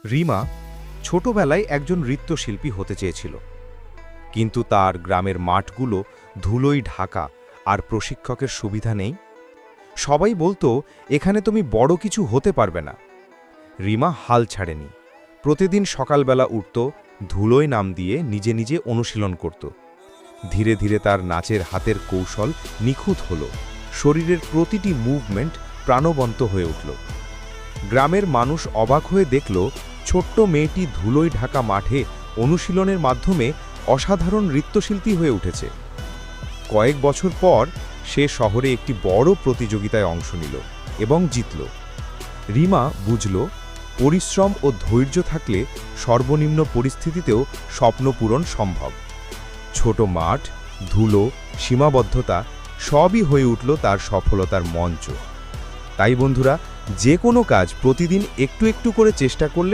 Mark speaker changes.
Speaker 1: রিমা ছোটবেলায় একজন নৃত্যশিল্পী হতে চেয়েছিল, কিন্তু তার গ্রামের মাঠগুলো ধুলোয় ঢাকা আর প্রশিক্ষকের সুবিধা নেই। সবাই বলতো, এখানে তুমি বড় কিছু হতে পারবে না। রিমা হাল ছাড়েনি। প্রতিদিন সকালবেলা উঠত, ধুলোয় নাম দিয়ে নিজে নিজে অনুশীলন করত। ধীরে ধীরে তার নাচের হাতের কৌশল নিখুঁত হল, শরীরের প্রতিটি মুভমেন্ট প্রাণবন্ত হয়ে উঠল। গ্রামের মানুষ অবাক হয়ে দেখল, ছোট্ট মেয়েটি ধুলোয় ঢাকা মাঠে অনুশীলনের মাধ্যমে অসাধারণ নৃত্যশিল্পী হয়ে উঠেছে। কয়েক বছর পর সে শহরে একটি বড় প্রতিযোগিতায় অংশ নিল এবং জিতল। রিমা বুঝল, পরিশ্রম ও ধৈর্য থাকলে সর্বনিম্ন পরিস্থিতিতেও স্বপ্ন পূরণ সম্ভব। ছোট মাঠ, ধুলো, সীমাবদ্ধতা সবই হয়ে উঠল তার সফলতার মঞ্চ। তাই বন্ধুরা, যে কোনো কাজ প্রতিদিন একটু একটু করে চেষ্টা করলে